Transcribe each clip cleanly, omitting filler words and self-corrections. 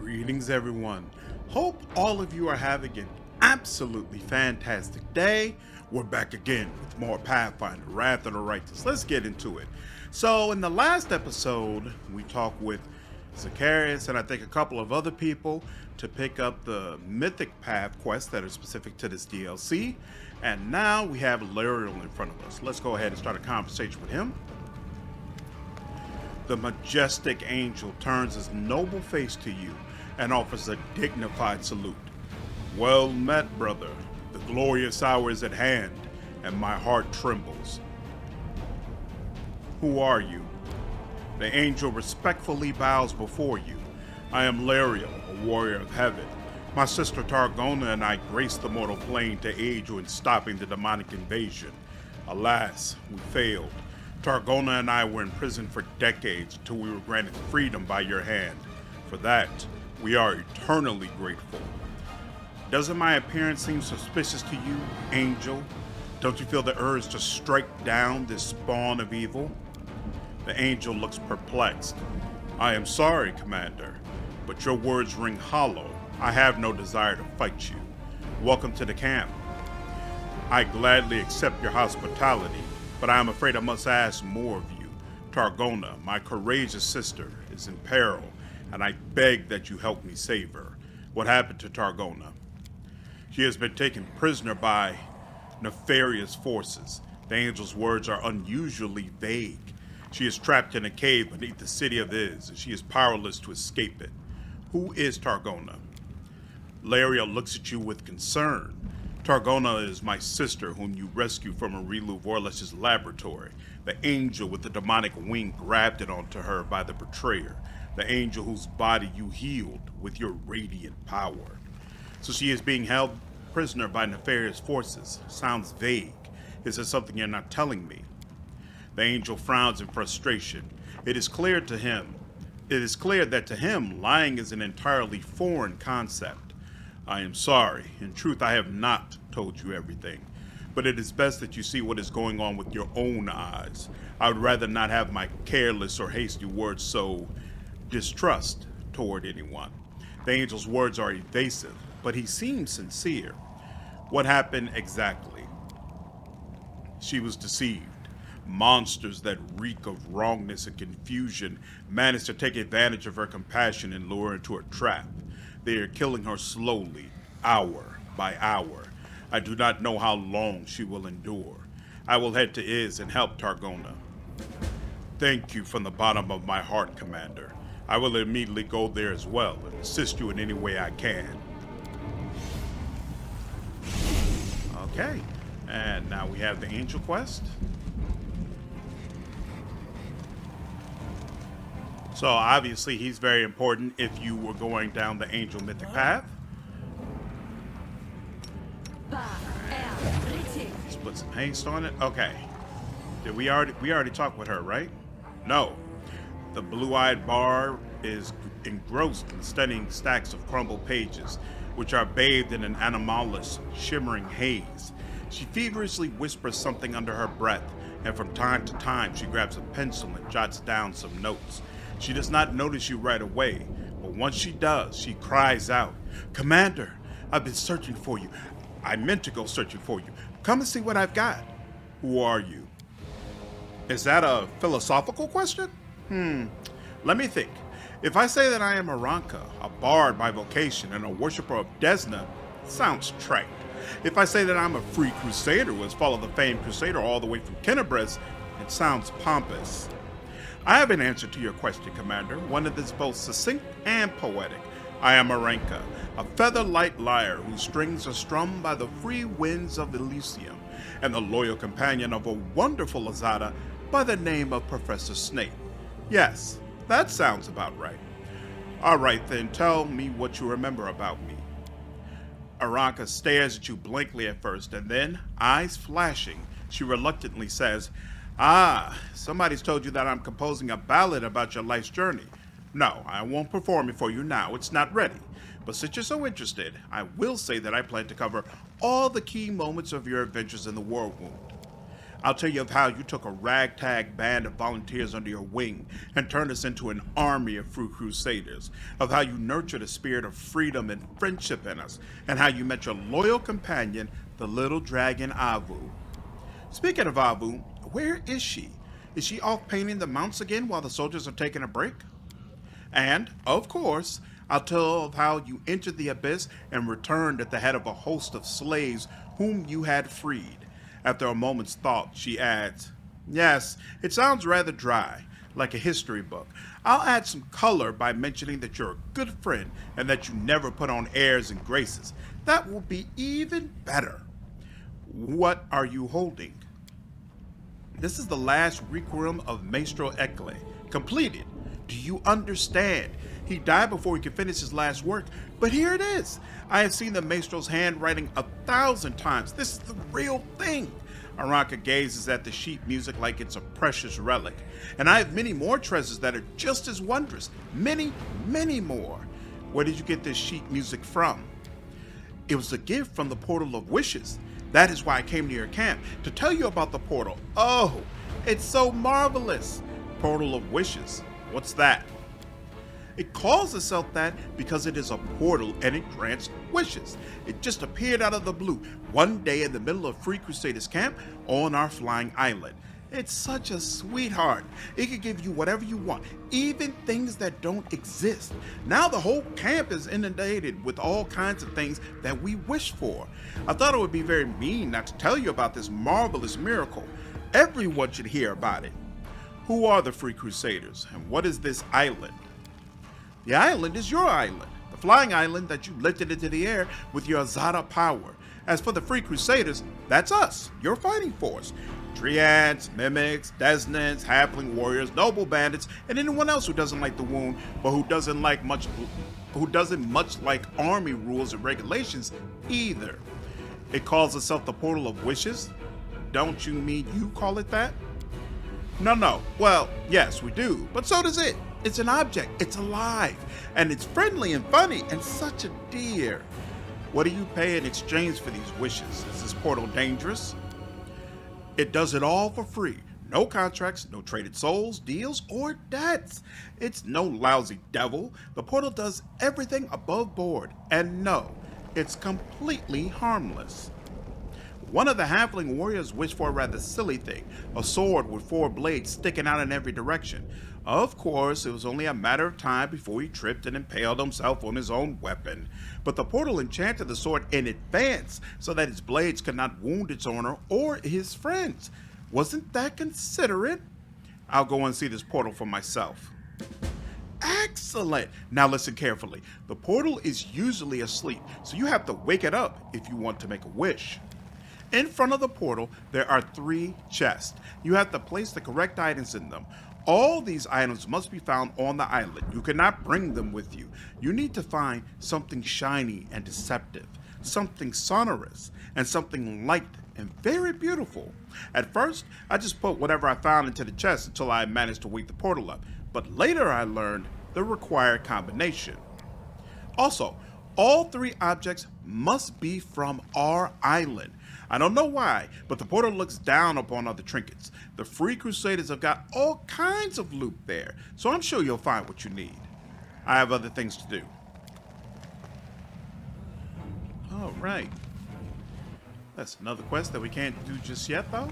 Greetings, everyone. Hope all of you are having an absolutely fantastic day. We're back again with more Pathfinder, Wrath of the Righteous. Let's get into it. So, in the last episode, we talked with Zacharias and I think a couple of other people to pick up the mythic path quests that are specific to this DLC. And now we have Larial in front of us. Let's go ahead and start a conversation with him. The majestic angel turns his noble face to you and offers a dignified salute. Well met, brother. The glorious hour is at hand, and my heart trembles. Who are you? The angel respectfully bows before you. I am Larial, a warrior of heaven. My sister Targona and I graced the mortal plane to aid you in stopping the demonic invasion. Alas, we failed. Targona and I were in prison for decades until we were granted freedom by your hand. For that, we are eternally grateful. Doesn't my appearance seem suspicious to you, Angel? Don't you feel the urge to strike down this spawn of evil? The angel looks perplexed. I am sorry, Commander, but your words ring hollow. I have no desire to fight you. Welcome to the camp. I gladly accept your hospitality, but I am afraid I must ask more of you. Targona, my courageous sister, is in peril, and I beg that you help me save her. What happened to Targona? She has been taken prisoner by nefarious forces. The angel's words are unusually vague. She is trapped in a cave beneath the city of Iz, and she is powerless to escape it. Who is Targona? Larial looks at you with concern. Targona is my sister, whom you rescued from Arilu Vorlesh's laboratory. The angel with the demonic wing grabbed it onto her by the betrayer. The angel whose body you healed with your radiant power. So she is being held prisoner by nefarious forces. Sounds vague. Is there something you're not telling me? The angel frowns in frustration. It is clear that to him, lying is an entirely foreign concept. I am sorry. In truth, I have not told you everything. But it is best that you see what is going on with your own eyes. I would rather not have my careless or hasty words sow distrust toward anyone. The angel's words are evasive, but he seems sincere. What happened exactly? She was deceived. Monsters that reek of wrongness and confusion managed to take advantage of her compassion and lure her into a trap. They are killing her slowly, hour by hour. I do not know how long she will endure. I will head to Iz and help Targona. Thank you from the bottom of my heart, Commander. I will immediately go there as well and assist you in any way I can. Okay, and now we have the Angel Quest. So obviously he's very important if you were going down the Angel Mythic path. Let's put some haste on it. Okay. Did we already talked with her, right? No. The blue-eyed bar is engrossed in studying stacks of crumbled pages, which are bathed in an anomalous, shimmering haze. She feverishly whispers something under her breath, and from time to time she grabs a pencil and jots down some notes. She does not notice you right away, but once she does, she cries out, Commander, I've been searching for you. I meant to go searching for you. Come and see what I've got. Who are you? Is that a philosophical question? Let me think. If I say that I am Iranka, a bard by vocation and a worshiper of Desna, it sounds trite. If I say that I'm a free crusader who has followed the famed crusader all the way from Kenebres, it sounds pompous. I have an answer to your question, Commander, one that is both succinct and poetic. I am Iranka, a feather-light lyre whose strings are strummed by the free winds of Elysium, and the loyal companion of a wonderful Azada by the name of Professor Snape. Yes, that sounds about right. All right, then tell me what you remember about me. Iranka stares at you blankly at first, and then, eyes flashing, she reluctantly says, somebody's told you that I'm composing a ballad about your life's journey. No, I won't perform it for you now. It's not ready. But since you're so interested, I will say that I plan to cover all the key moments of your adventures in the World Wound. I'll tell you of how you took a ragtag band of volunteers under your wing and turned us into an army of true crusaders, of how you nurtured a spirit of freedom and friendship in us, and how you met your loyal companion, the little dragon Avu. Speaking of Avu, where is she? Is she off painting the mounts again while the soldiers are taking a break? And, of course, I'll tell of how you entered the abyss and returned at the head of a host of slaves whom you had freed. After a moment's thought, she adds, "Yes, it sounds rather dry, like a history book. I'll add some color by mentioning that you're a good friend and that you never put on airs and graces. That will be even better. What are you holding?" This is the last requiem of Maestro Ekle, completed. Do you understand? He died before he could finish his last work, but here it is. I have seen the Maestro's handwriting 1,000 times. This is the real thing. Iranka gazes at the sheet music like it's a precious relic. And I have many more treasures that are just as wondrous. Many, many more. Where did you get this sheet music from? It was a gift from the Portal of Wishes. That is why I came to your camp, to tell you about the portal. Oh, it's so marvelous. Portal of Wishes. What's that? It calls itself that because it is a portal and it grants wishes. It just appeared out of the blue one day in the middle of Free Crusaders camp on our flying island. It's such a sweetheart. It can give you whatever you want, even things that don't exist. Now the whole camp is inundated with all kinds of things that we wish for. I thought it would be very mean not to tell you about this marvelous miracle. Everyone should hear about it. Who are the Free Crusaders, and what is this island? The island is your island, the flying island that you lifted into the air with your Azada power. As for the Free Crusaders, that's us, your fighting force. Triads, mimics, desnants, halfling warriors, noble bandits, and anyone else who doesn't like the wound, but who doesn't much like army rules and regulations either. It calls itself the Portal of Wishes. Don't you mean you call it that? No. Well, yes, we do, but so does it. It's an object, it's alive, and it's friendly and funny, and such a dear. What do you pay in exchange for these wishes? Is this portal dangerous? It does it all for free. No contracts, no traded souls, deals, or debts. It's no lousy devil. The portal does everything above board, and no, it's completely harmless. One of the halfling warriors wished for a rather silly thing, a sword with 4 blades sticking out in every direction. Of course, it was only a matter of time before he tripped and impaled himself on his own weapon. But the portal enchanted the sword in advance so that its blades could not wound its owner or his friends. Wasn't that considerate? I'll go and see this portal for myself. Excellent! Now listen carefully. The portal is usually asleep, so you have to wake it up if you want to make a wish. In front of the portal, there are 3 chests. You have to place the correct items in them. All these items must be found on the island. You cannot bring them with you. You need to find something shiny and deceptive, something sonorous, and something light and very beautiful. At first, I just put whatever I found into the chest until I managed to wake the portal up. But later I learned the required combination. Also, all 3 objects must be from our island. I don't know why, but the portal looks down upon other trinkets. The Free Crusaders have got all kinds of loot there, so I'm sure you'll find what you need. I have other things to do. All right. That's another quest that we can't do just yet, though.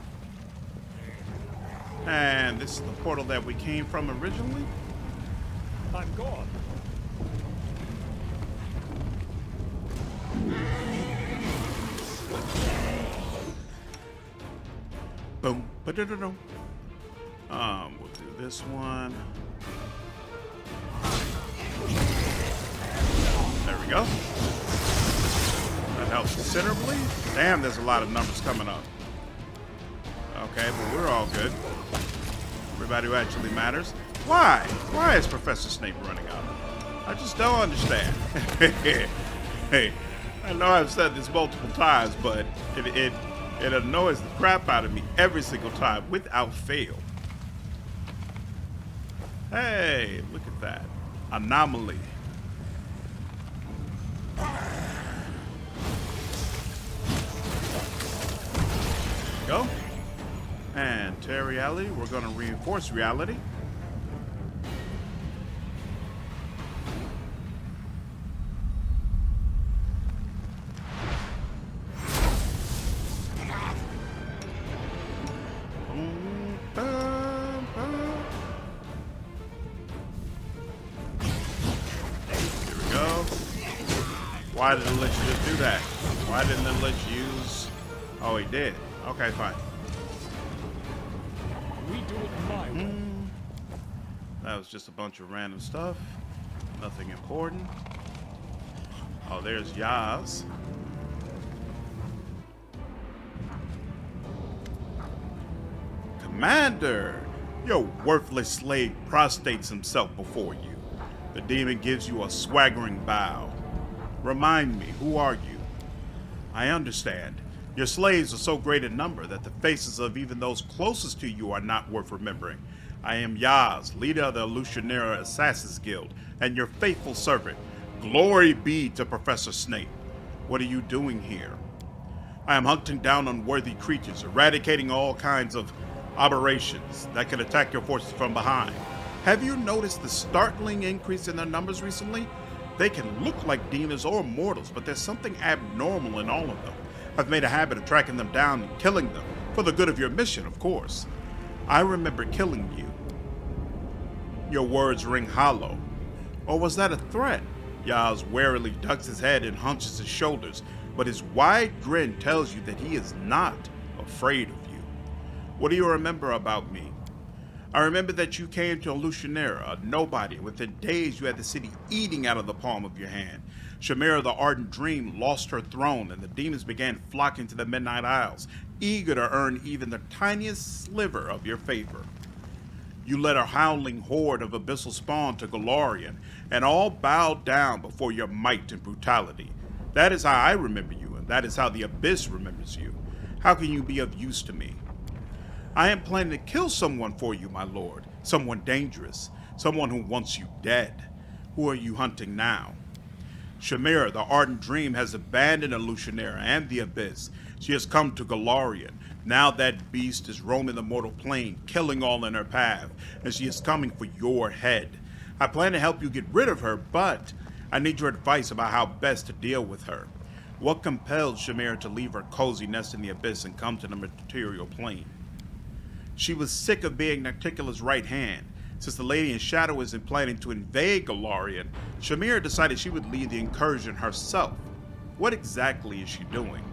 And this is the portal that we came from originally. I'm gone. Boom. Ba-da-da-dum. We'll do this one. There we go. That helps considerably. Damn, there's a lot of numbers coming up. Okay, but we're all good. Everybody who actually matters. Why? Why is Professor Snape running out? I just don't understand. Hey, I know I've said this multiple times, but it annoys the crap out of me every single time, without fail. Hey, look at that. Anomaly. Go. reality. We're going to reinforce reality. Why did the Lich just do that? Why didn't the Lich use... Oh, he did. Okay, fine. We do it my way. That was just a bunch of random stuff. Nothing important. Oh, there's Yaz. Commander! Your worthless slave prostrates himself before you. The demon gives you a swaggering bow. Remind me, who are you? I understand. Your slaves are so great in number that the faces of even those closest to you are not worth remembering. I am Yaz, leader of the Illusionera Assassins Guild, and your faithful servant. Glory be to Professor Snape. What are you doing here? I am hunting down unworthy creatures, eradicating all kinds of aberrations that can attack your forces from behind. Have you noticed the startling increase in their numbers recently? They can look like demons or mortals, but there's something abnormal in all of them. I've made a habit of tracking them down and killing them, for the good of your mission, of course. I remember killing you. Your words ring hollow. Or was that a threat? Yaz warily ducks his head and hunches his shoulders, but his wide grin tells you that he is not afraid of you. What do you remember about me? I remember that you came to Illusionera, a nobody. Within days, you had the city eating out of the palm of your hand. Shamira, the ardent dream, lost her throne, and the demons began flocking to the Midnight Isles, eager to earn even the tiniest sliver of your favor. You led a howling horde of abyssal spawn to Golarion, and all bowed down before your might and brutality. That is how I remember you, and that is how the Abyss remembers you. How can you be of use to me? I am planning to kill someone for you, my lord. Someone dangerous. Someone who wants you dead. Who are you hunting now? Shamira, the ardent dream, has abandoned Illusionera and the Abyss. She has come to Golarion. Now that beast is roaming the mortal plane, killing all in her path, and she is coming for your head. I plan to help you get rid of her, but I need your advice about how best to deal with her. What compelled Shamira to leave her cozy nest in the Abyss and come to the material plane? She was sick of being Nocticula's right hand. Since the Lady in Shadow isn't planning to invade Golarion, Shamira decided she would lead the incursion herself. What exactly is she doing?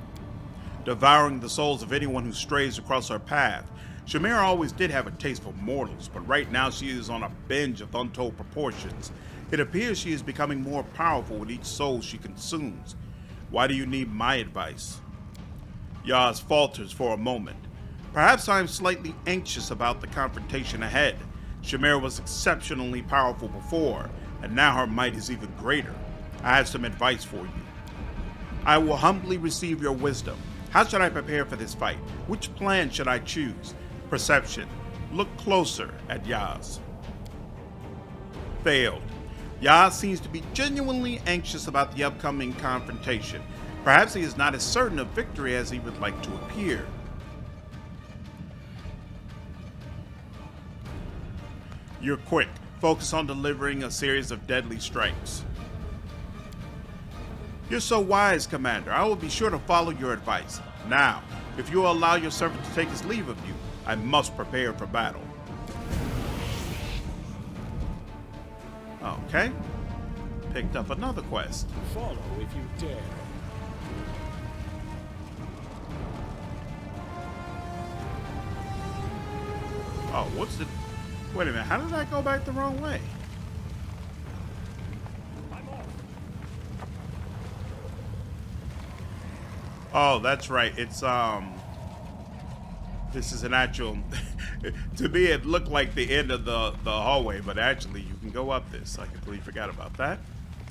Devouring the souls of anyone who strays across her path. Shamira always did have a taste for mortals, but right now she is on a binge of untold proportions. It appears she is becoming more powerful with each soul she consumes. Why do you need my advice? Yaz falters for a moment. Perhaps I am slightly anxious about the confrontation ahead. Shamira was exceptionally powerful before, and now her might is even greater. I have some advice for you. I will humbly receive your wisdom. How should I prepare for this fight? Which plan should I choose? Perception. Look closer at Yaz. Failed. Yaz seems to be genuinely anxious about the upcoming confrontation. Perhaps he is not as certain of victory as he would like to appear. You're quick. Focus on delivering a series of deadly strikes. You're so wise, Commander. I will be sure to follow your advice. Now, if you will allow your servant to take his leave of you, I must prepare for battle. Okay. Picked up another quest. Follow if you dare. Oh, what's the... Wait a minute, how did I go back the wrong way? I'm off. Oh, that's right. It's, this is an actual... To me, it looked like the end of the hallway, but actually, you can go up this. I completely forgot about that.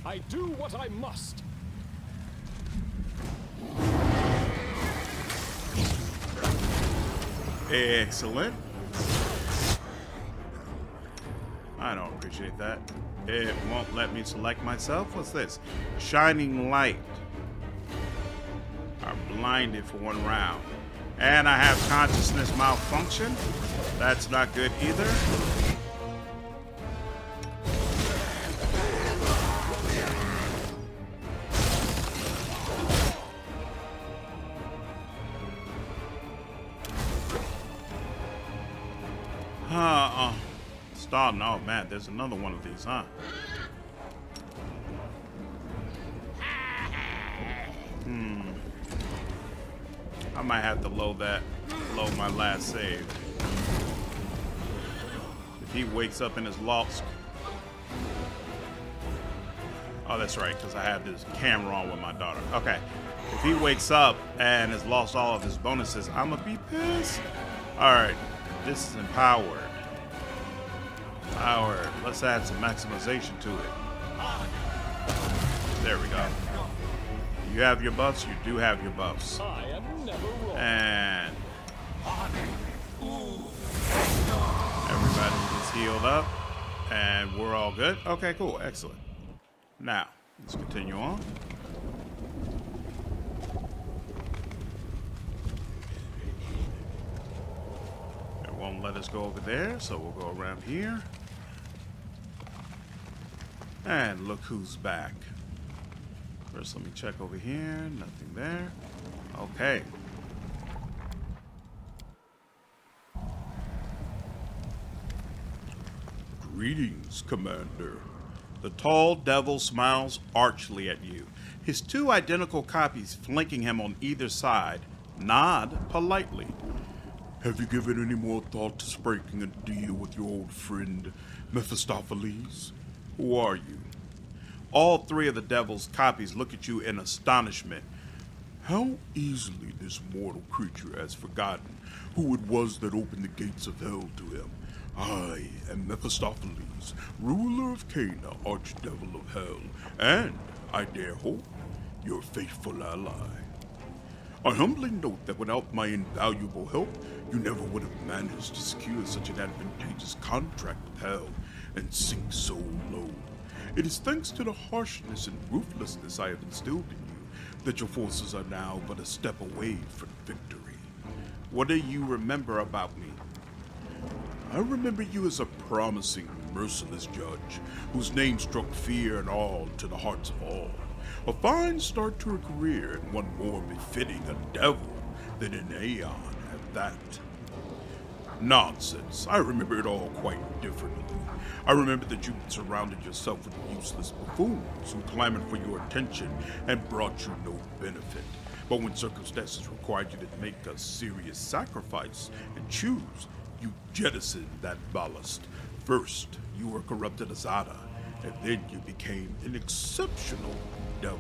I do what I must. Excellent. I don't appreciate that. It won't let me select myself. What's this? Shining light. Are blinded for one round. And I have consciousness malfunction. That's not good either. Starting. Oh man, there's another one of these, huh? I might have to load my last save. If he wakes up and is lost. Oh, that's right, because I have this camera on with my daughter. Okay. If he wakes up and has lost all of his bonuses, I'm gonna be pissed. Alright, this is empowered. Let's add some maximization to it. There we go. You have your buffs? You do have your buffs. I am never wrong. And everybody is healed up. And we're all good. Okay, cool. Excellent. Now, let's continue on. It won't let us go over there, so we'll go around here. And look who's back. First, let me check over here. Nothing there. Okay. Greetings, Commander. The tall devil smiles archly at you. His two identical copies flanking him on either side nod politely. Have you given any more thought to striking a deal with your old friend, Mephistopheles? Who are you? All three of the devil's copies look at you in astonishment. How easily this mortal creature has forgotten who it was that opened the gates of hell to him. I am Mephistopheles, ruler of Cana, archdevil of hell, and, I dare hope, your faithful ally. I humbly note that without my invaluable help, you never would have managed to secure such an advantageous contract with hell and sink so low. It is thanks to the harshness and ruthlessness I have instilled in you that your forces are now but a step away from victory. What do you remember about me? I remember you as a promising, merciless judge whose name struck fear and awe into the hearts of all. A fine start to a career and one more befitting a devil than an Aeon at that. Nonsense. I remember it all quite differently. I remember that you surrounded yourself with useless buffoons who clamored for your attention and brought you no benefit. But when circumstances required you to make a serious sacrifice and choose, you jettisoned that ballast. First, you were corrupted Azada, and then you became an exceptional devil.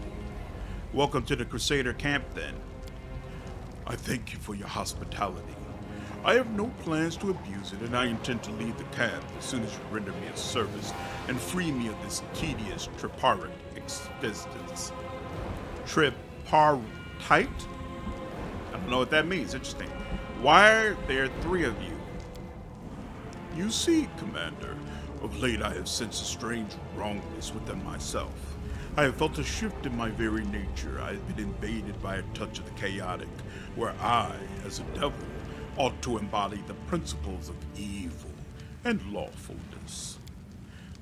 Welcome to the Crusader camp, then. I thank you for your hospitality. I have no plans to abuse it, and I intend to leave the camp as soon as you render me a service and free me of this tedious tripartite existence. Tripartite? I don't know what that means. Interesting. Why are there three of you? You see, Commander, of late I have sensed a strange wrongness within myself. I have felt a shift in my very nature. I have been invaded by a touch of the chaotic, where I, as a devil, ought to embody the principles of evil and lawfulness.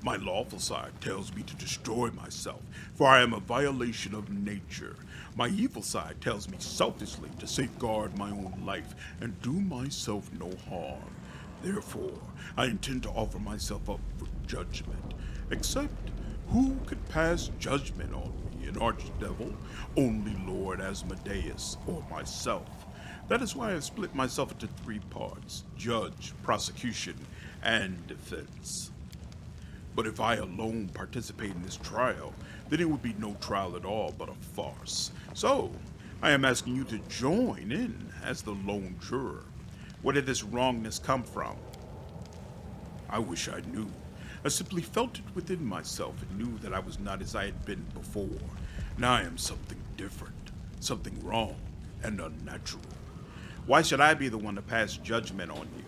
My lawful side tells me to destroy myself, for I am a violation of nature. My evil side tells me selfishly to safeguard my own life and do myself no harm. Therefore, I intend to offer myself up for judgment. Except, who could pass judgment on me, an archdevil? Only Lord Asmodeus or myself. That is why I have split myself into three parts: judge, prosecution, and defense. But if I alone participate in this trial, then it would be no trial at all but a farce. So, I am asking you to join in as the lone juror. Where did this wrongness come from? I wish I knew. I simply felt it within myself and knew that I was not as I had been before. Now I am something different, something wrong and unnatural. Why should I be the one to pass judgment on you?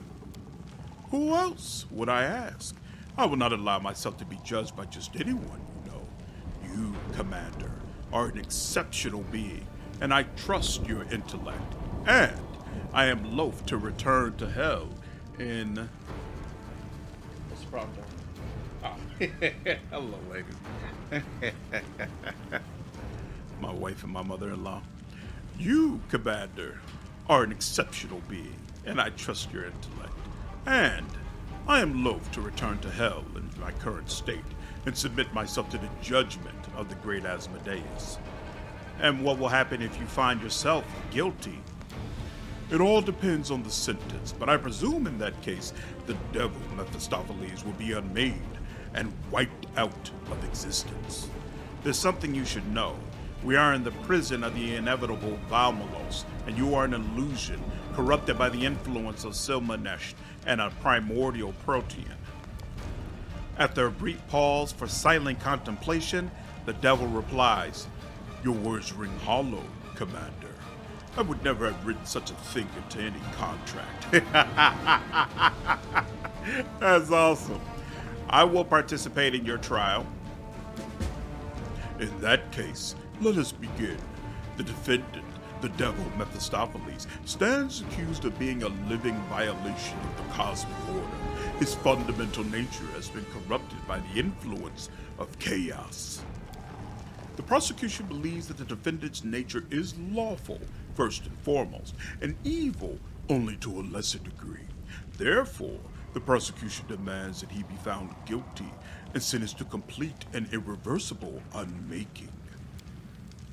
Who else, would I ask? I will not allow myself to be judged by just anyone, you know. You, Commander, are an exceptional being, and I trust your intellect. And I am loath to return to hell in... What's the problem, John? Hello, ladies. My wife and my mother-in-law. You, Commander, are an exceptional being, and I trust your intellect. And I am loath to return to hell in my current state and submit myself to the judgment of the great Asmodeus. And what will happen if you find yourself guilty? It all depends on the sentence, but I presume in that case, the devil Mephistopheles will be unmade and wiped out of existence. There's something you should know. We are in the prison of the inevitable Valmalos, and you are an illusion, corrupted by the influence of Silmanesh and a primordial protean. After a brief pause for silent contemplation, the devil replies, "Your words ring hollow, Commander. I would never have written such a thing into any contract." That's awesome. I will participate in your trial. In that case, let us begin. The defendant, the devil Mephistopheles, stands accused of being a living violation of the cosmic order. His fundamental nature has been corrupted by the influence of chaos. The prosecution believes that the defendant's nature is lawful, first and foremost, and evil only to a lesser degree. Therefore, the prosecution demands that he be found guilty and sentenced to complete and irreversible unmaking.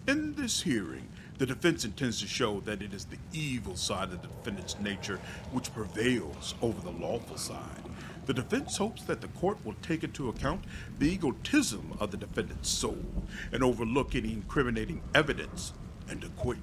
In this hearing, the defense intends to show that it is the evil side of the defendant's nature which prevails over the lawful side. The defense hopes that the court will take into account the egotism of the defendant's soul and overlook any incriminating evidence and acquit.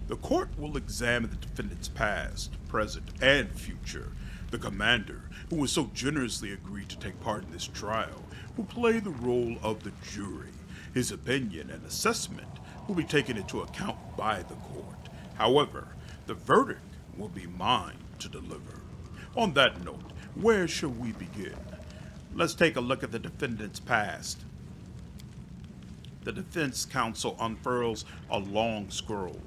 The court will examine the defendant's past, present, and future. The commander, who has so generously agreed to take part in this trial, will play the role of the jury. His opinion and assessment will be taken into account by the court. However, the verdict will be mine to deliver. On that note, where shall we begin? Let's take a look at the defendant's past. The defense counsel unfurls a long scroll.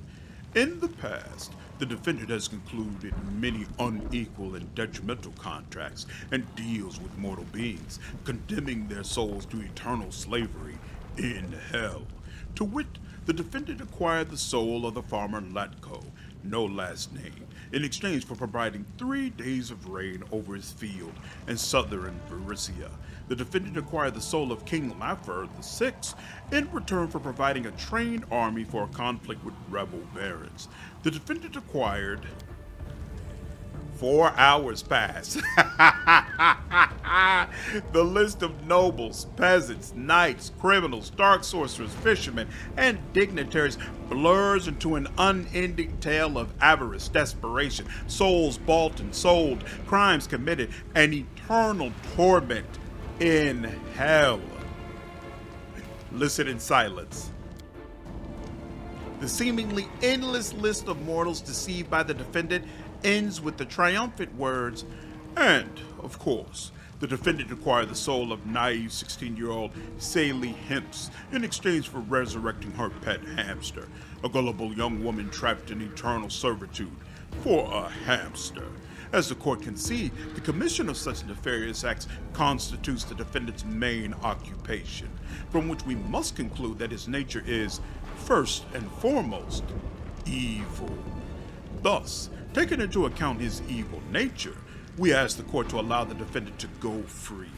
In the past, the defendant has concluded many unequal and detrimental contracts and deals with mortal beings, condemning their souls to eternal slavery in hell. To wit, the defendant acquired the soul of the farmer Latko, no last name, in exchange for providing 3 days of rain over his field in southern Varissia. The defendant acquired the soul of King Laffer VI in return for providing a trained army for a conflict with rebel barons. The defendant acquired... 4 hours pass. The list of nobles, peasants, knights, criminals, dark sorcerers, fishermen, and dignitaries blurs into an unending tale of avarice, desperation, souls bought and sold, crimes committed, and eternal torment in hell. Listen in silence. The seemingly endless list of mortals deceived by the defendant ends with the triumphant words, and, of course, the defendant acquired the soul of naive 16-year-old Sally Hemps in exchange for resurrecting her pet hamster, a gullible young woman trapped in eternal servitude for a hamster. As the court can see, the commission of such nefarious acts constitutes the defendant's main occupation, from which we must conclude that his nature is, first and foremost, evil. Thus, taking into account his evil nature, we ask the court to allow the defendant to go free.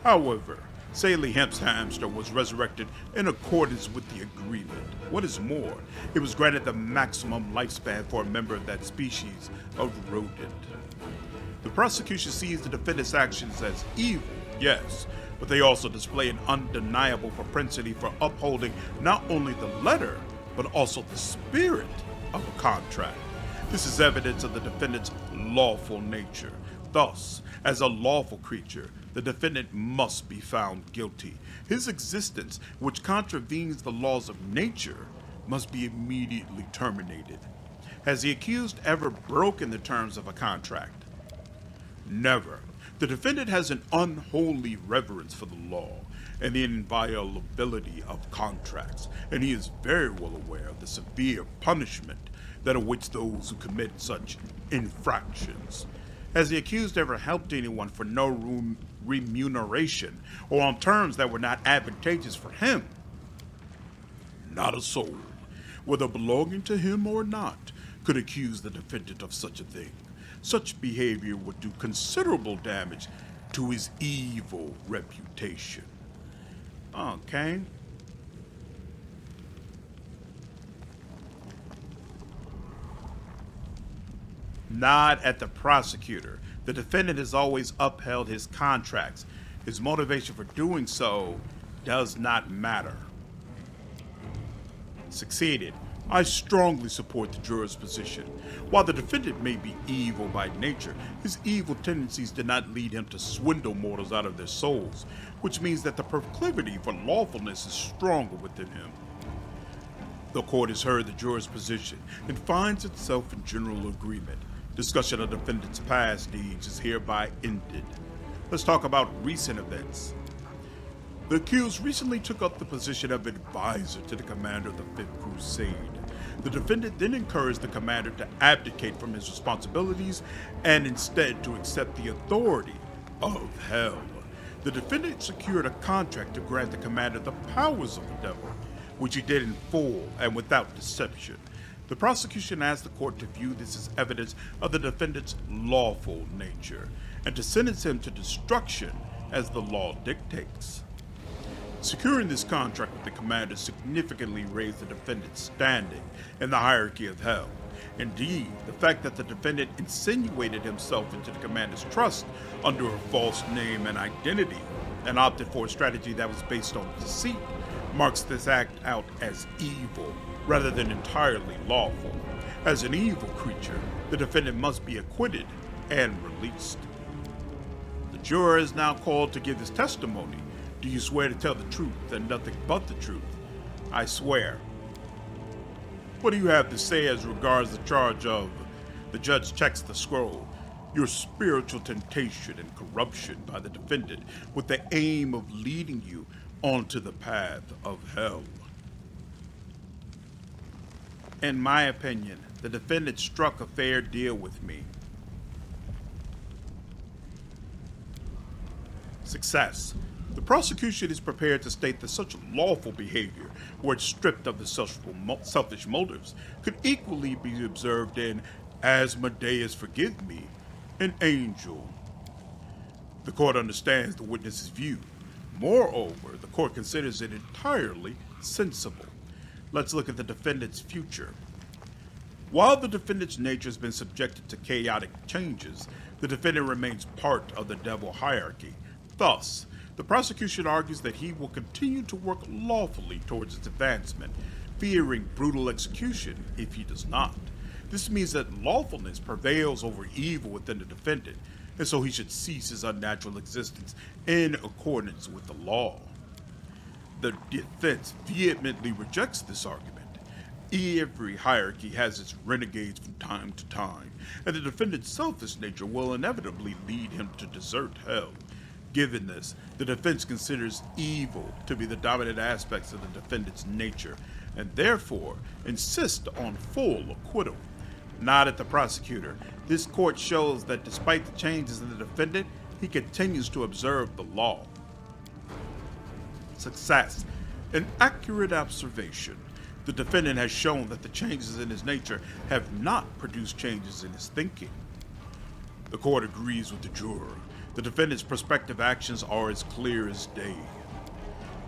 However, Sally Hemp's hamster was resurrected in accordance with the agreement. What is more, it was granted the maximum lifespan for a member of that species of rodent. The prosecution sees the defendant's actions as evil, yes, but they also display an undeniable propensity for upholding not only the letter, but also the spirit of a contract. This is evidence of the defendant's lawful nature. Thus, as a lawful creature, the defendant must be found guilty. His existence, which contravenes the laws of nature, must be immediately terminated. Has the accused ever broken the terms of a contract? Never. The defendant has an unholy reverence for the law and the inviolability of contracts, and he is very well aware of the severe punishment that awaits those who commit such infractions. Has the accused ever helped anyone for no remuneration or on terms that were not advantageous for him? Not a soul, whether belonging to him or not, could accuse the defendant of such a thing. Such behavior would do considerable damage to his evil reputation. Okay. Nod at the prosecutor. The defendant has always upheld his contracts. His motivation for doing so does not matter. Succeeded. I strongly support the juror's position. While the defendant may be evil by nature, his evil tendencies did not lead him to swindle mortals out of their souls, which means that the proclivity for lawfulness is stronger within him. The court has heard the juror's position and finds itself in general agreement. Discussion of the defendant's past deeds is hereby ended. Let's talk about recent events. The accused recently took up the position of advisor to the commander of the Fifth Crusade. The defendant then encouraged the commander to abdicate from his responsibilities and instead to accept the authority of hell. The defendant secured a contract to grant the commander the powers of the devil, which he did in full and without deception. The prosecution asked the court to view this as evidence of the defendant's lawful nature and to sentence him to destruction as the law dictates. Securing this contract with the commander significantly raised the defendant's standing in the hierarchy of hell. Indeed, the fact that the defendant insinuated himself into the commander's trust under a false name and identity and opted for a strategy that was based on deceit marks this act out as evil rather than entirely lawful. As an evil creature, the defendant must be acquitted and released. The juror is now called to give his testimony. Do you swear to tell the truth and nothing but the truth? I swear. What do you have to say as regards the charge of, the judge checks the scroll, your spiritual temptation and corruption by the defendant with the aim of leading you onto the path of hell? In my opinion, the defendant struck a fair deal with me. Success. The prosecution is prepared to state that such lawful behavior, were it stripped of the selfish motives, could equally be observed in Asmodeus Forgive Me, an angel. The court understands the witness's view. Moreover, the court considers it entirely sensible. Let's look at the defendant's future. While the defendant's nature has been subjected to chaotic changes, the defendant remains part of the devil hierarchy. Thus, the prosecution argues that he will continue to work lawfully towards its advancement, fearing brutal execution if he does not. This means that lawfulness prevails over evil within the defendant, and so he should cease his unnatural existence in accordance with the law. The defense vehemently rejects this argument. Every hierarchy has its renegades from time to time, and the defendant's selfish nature will inevitably lead him to desert hell. Given this, the defense considers evil to be the dominant aspects of the defendant's nature, and therefore insists on full acquittal. Not at the prosecutor. This court shows that despite the changes in the defendant, he continues to observe the law. Success. An accurate observation. The defendant has shown that the changes in his nature have not produced changes in his thinking. The court agrees with the juror. The defendant's prospective actions are as clear as day.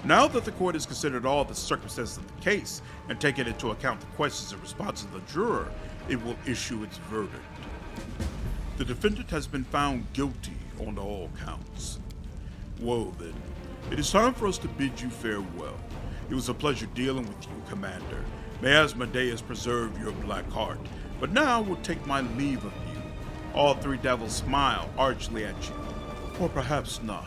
Now that the court has considered all the circumstances of the case and taken into account the questions and responses of the juror, it will issue its verdict. The defendant has been found guilty on all counts. Well then, it is time for us to bid you farewell. It was a pleasure dealing with you, Commander. May Asmodeus preserve your black heart. But now I will take my leave of you. All three devils smile archly at you. Or perhaps not.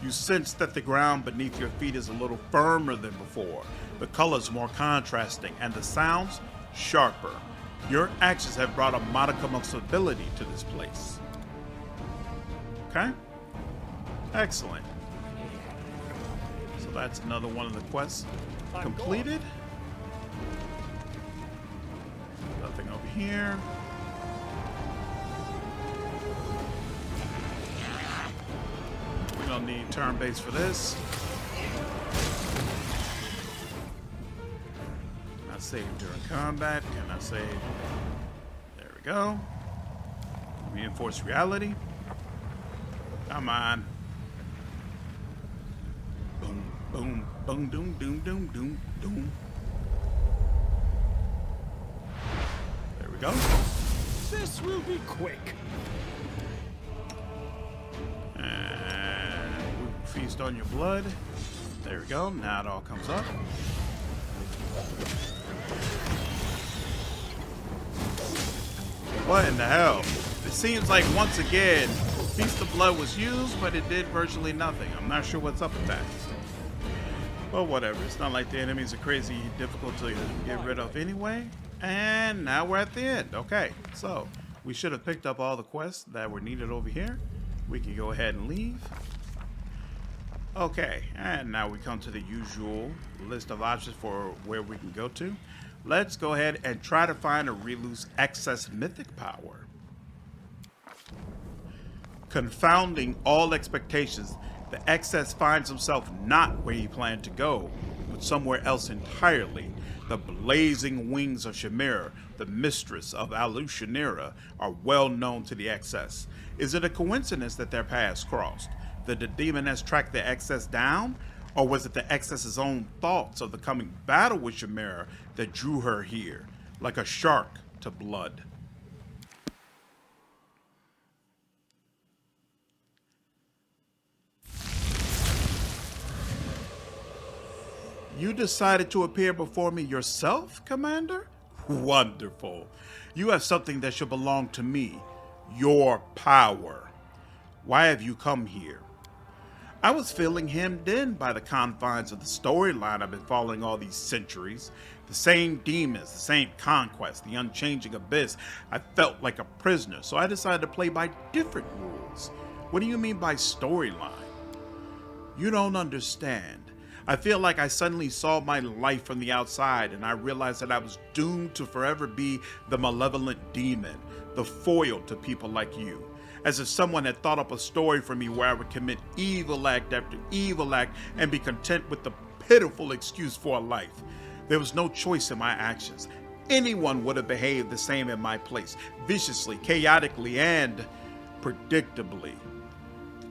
You sense that the ground beneath your feet is a little firmer than before, the colors more contrasting, and the sounds sharper. Your actions have brought a modicum of stability to this place. Okay? Excellent. So that's another one of the quests I'm completed. Nothing over here. We don't need turn base for this. Can I save during combat? Can I save? There we go. Reinforce reality. Come on. Boom, boom, boom, doom, doom, doom, doom, doom. There we go. This will be quick. And we feast on your blood. There we go. Now it all comes up. What in the hell? It seems like once again, Feast of Blood was used, but it did virtually nothing. I'm not sure what's up with that. Well, whatever. It's not like the enemies are crazy difficult to get rid of anyway. And now we're at the end. Okay, so we should have picked up all the quests that were needed over here. We can go ahead and leave. Okay, and now we come to the usual list of options for where we can go to. Let's go ahead and try to find Arilu's excess mythic power. Confounding all expectations, the excess finds himself not where he planned to go, but somewhere else entirely. The blazing wings of Shamira, the mistress of Alushanira, are well known to the excess. Is it a coincidence that their paths crossed? That the demon has tracked the excess down? Or was it the excess's own thoughts of the coming battle with Shamira that drew her here, like a shark to blood? You decided to appear before me yourself, Commander? Wonderful. You have something that should belong to me. Your power. Why have you come here? I was feeling hemmed in by the confines of the storyline I've been following all these centuries. The same demons, the same conquest, the unchanging abyss. I felt like a prisoner, so I decided to play by different rules. What do you mean by storyline? You don't understand. I feel like I suddenly saw my life from the outside and I realized that I was doomed to forever be the malevolent demon, the foil to people like you. As if someone had thought up a story for me where I would commit evil act after evil act and be content with the pitiful excuse for a life. There was no choice in my actions. Anyone would have behaved the same in my place, viciously, chaotically, and predictably.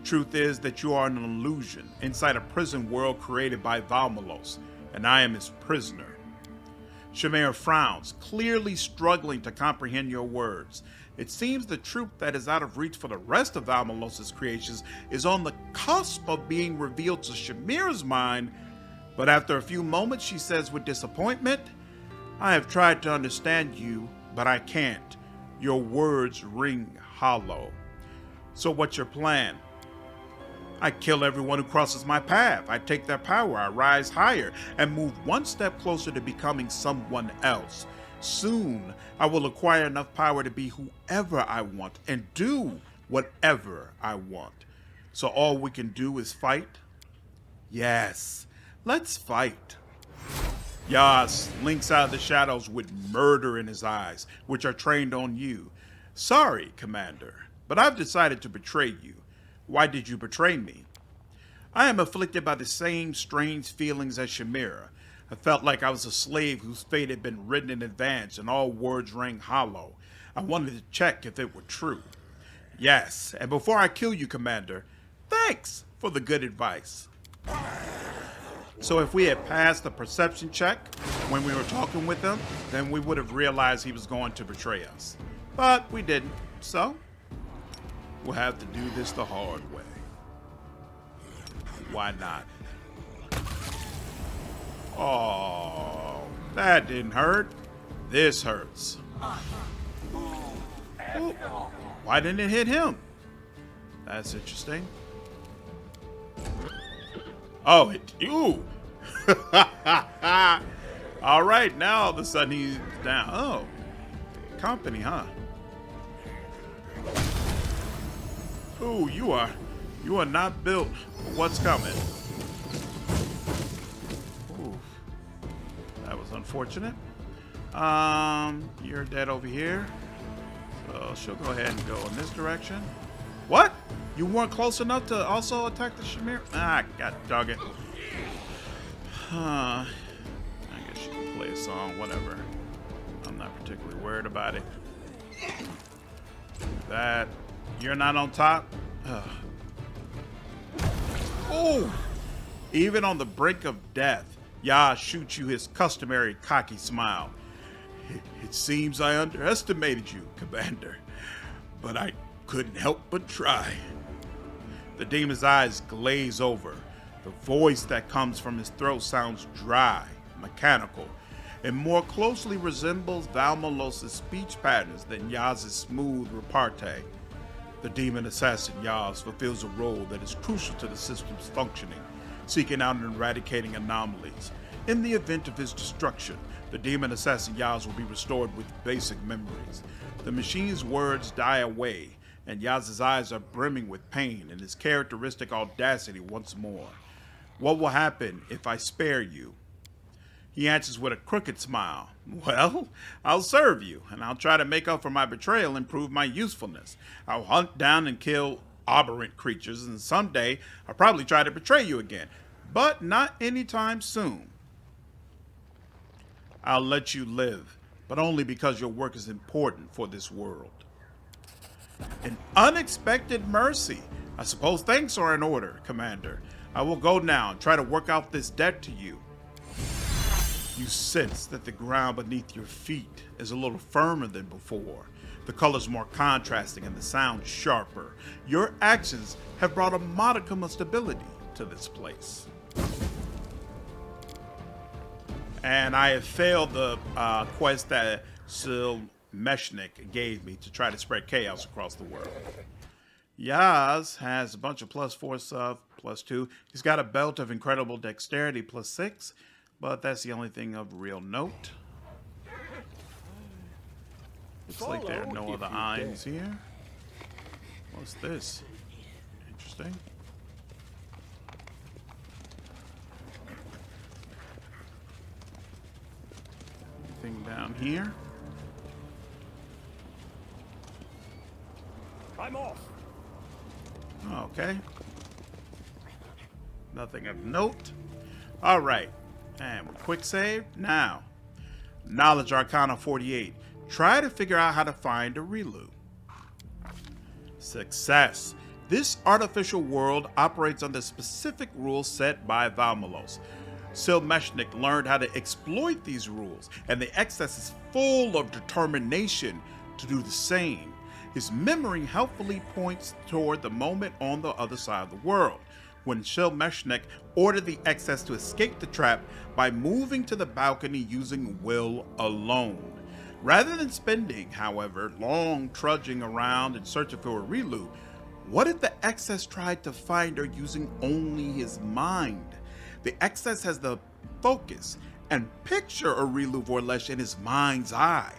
Truth is that you are an illusion inside a prison world created by Valmalos, and I am his prisoner. Shamira frowns, clearly struggling to comprehend your words. It seems the truth that is out of reach for the rest of Valmalos' creations is on the cusp of being revealed to Shamira's mind, but after a few moments she says with disappointment, I have tried to understand you, but I can't. Your words ring hollow. So what's your plan? I kill everyone who crosses my path. I take their power, I rise higher, and move one step closer to becoming someone else. Soon, I will acquire enough power to be whoever I want and do whatever I want. So all we can do is fight? Yes, let's fight. Yas links out of the shadows with murder in his eyes, which are trained on you. Sorry, Commander, but I've decided to betray you. Why did you betray me? I am afflicted by the same strange feelings as Shamira. I felt like I was a slave whose fate had been written in advance and all words rang hollow. I wanted to check if it were true. Yes, and before I kill you, Commander, thanks for the good advice. So if we had passed the perception check when we were talking with him, then we would have realized he was going to betray us. But we didn't, so we'll have to do this the hard way. Why not? Oh, that didn't hurt. This hurts. Ooh, why didn't it hit him? That's interesting. Oh, ooh. All right, now all of a sudden he's down. Oh, company, huh? Ooh, you are not built for what's coming. unfortunate. You're dead over here. So she'll go ahead and go in this direction. What? You weren't close enough to also attack the Shamira? Ah, god dog it. I guess she can play a song, whatever. I'm not particularly worried about it. That. You're not on top? Oh! Even on the brink of death, Yah shoots you his customary cocky smile. It seems I underestimated you, Commander, but I couldn't help but try. The demon's eyes glaze over. The voice that comes from his throat sounds dry, mechanical, and more closely resembles Valmolos's speech patterns than Yaz's smooth repartee. The demon assassin Yaz fulfills a role that is crucial to the system's functioning, seeking out and eradicating anomalies. In the event of his destruction, the demon assassin Yaz will be restored with basic memories. The machine's words die away, and Yaz's eyes are brimming with pain and his characteristic audacity once more. What will happen if I spare you? He answers with a crooked smile. Well, I'll serve you, and I'll try to make up for my betrayal and prove my usefulness. I'll hunt down and kill aberrant creatures, and someday I'll probably try to betray you again, but not anytime soon. I'll let you live, but only because your work is important for this world. An unexpected mercy. I suppose thanks are in order, Commander. I will go now and try to work out this debt to you. You sense that the ground beneath your feet is a little firmer than before. The colors more contrasting and the sound sharper. Your actions have brought a modicum of stability to this place. And I have failed the quest that Meshnik gave me to try to spread chaos across the world. Yaz has a bunch of +4 stuff, +2. He's got a belt of incredible dexterity, +6, but that's the only thing of real note. Looks like there are no other items here. What's this? Interesting. Anything down here? I'm off. Okay. Nothing of note. All right. And we quick save now. Knowledge Arcana 48. Try to figure out how to find Arilu. Success. This artificial world operates under specific rules set by Valmolos. Silmeshnik learned how to exploit these rules, and the excess is full of determination to do the same. His memory helpfully points toward the moment on the other side of the world, when Silmeshnik ordered the excess to escape the trap by moving to the balcony using will alone. Rather than spending, however, long trudging around and searching for Arilu, what if the excess tried to find her using only his mind? The excess has the focus and picture Arilu Vorlesh in his mind's eye,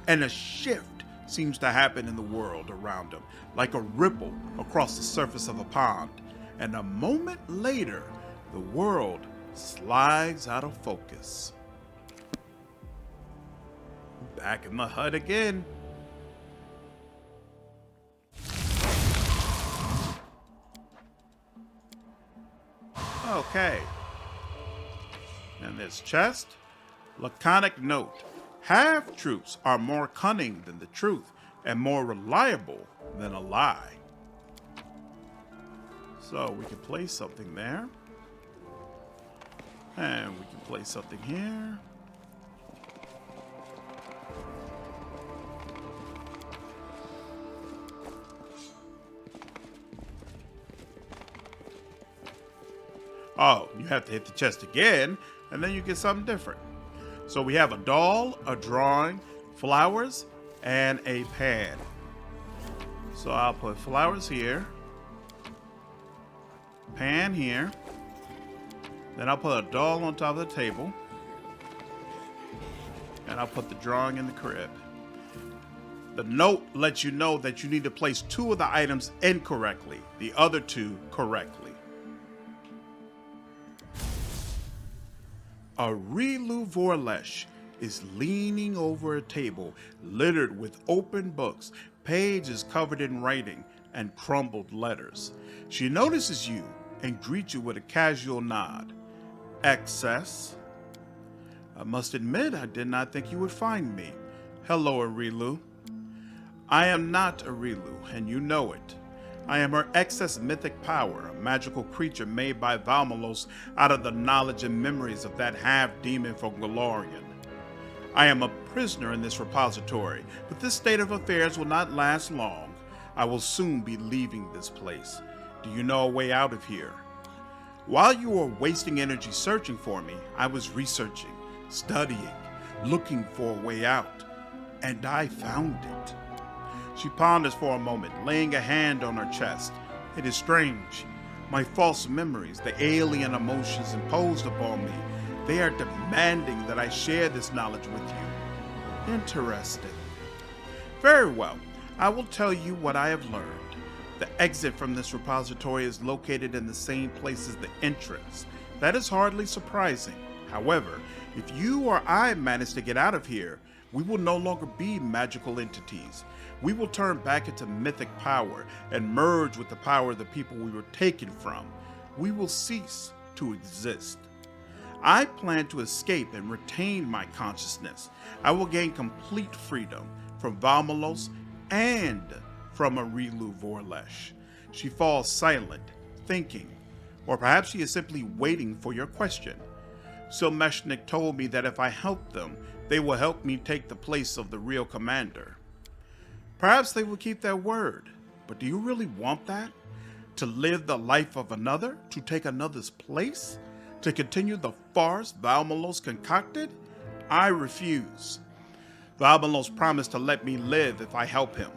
and a shift seems to happen in the world around him, like a ripple across the surface of a pond. And a moment later, the world slides out of focus. Back in the hut again. Okay. And this chest. Laconic note. Half-truths are more cunning than the truth and more reliable than a lie. So we can place something there. And we can place something here. Oh, you have to hit the chest again, and then you get something different. So we have a doll, a drawing, flowers, and a pan. So I'll put flowers here, pan here, then I'll put a doll on top of the table, and I'll put the drawing in the crib. The note lets you know that you need to place 2 of the items incorrectly, the other 2 correctly. Arilu Vorlesh, is leaning over a table littered with open books, pages covered in writing, and crumbled letters. She notices you and greets you with a casual nod. Excess? I must admit, I did not think you would find me. Hello, Arilu. I am not Arilu, and you know it. I am her excess mythic power, a magical creature made by Valmalos out of the knowledge and memories of that half-demon from Golarion. I am a prisoner in this repository, but this state of affairs will not last long. I will soon be leaving this place. Do you know a way out of here? While you were wasting energy searching for me, I was researching, studying, looking for a way out, and I found it. She ponders for a moment, laying a hand on her chest. It is strange. My false memories, the alien emotions imposed upon me, they are demanding that I share this knowledge with you. Interesting. Very well. I will tell you what I have learned. The exit from this repository is located in the same place as the entrance. That is hardly surprising. However, if you or I manage to get out of here, we will no longer be magical entities. We will turn back into mythic power and merge with the power of the people we were taken from. We will cease to exist. I plan to escape and retain my consciousness. I will gain complete freedom from Valmalos and from Arilu Vorlesh. She falls silent, thinking, or perhaps she is simply waiting for your question. Silmeshnik told me that if I help them, they will help me take the place of the real commander. Perhaps they will keep their word, but do you really want that? To live the life of another? To take another's place? To continue the farce Valmalos concocted? I refuse. Valmalos promised to let me live if I help him.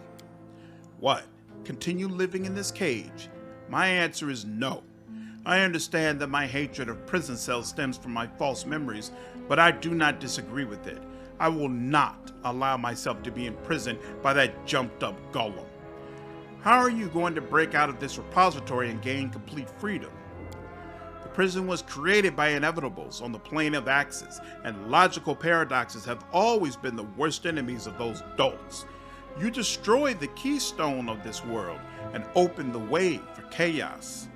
What? Continue living in this cage? My answer is no. I understand that my hatred of prison cells stems from my false memories, but I do not disagree with it. I will not allow myself to be imprisoned by that jumped-up golem. How are you going to break out of this repository and gain complete freedom? The prison was created by inevitables on the plane of axis, and logical paradoxes have always been the worst enemies of those dolts. You destroyed the keystone of this world and opened the way for chaos.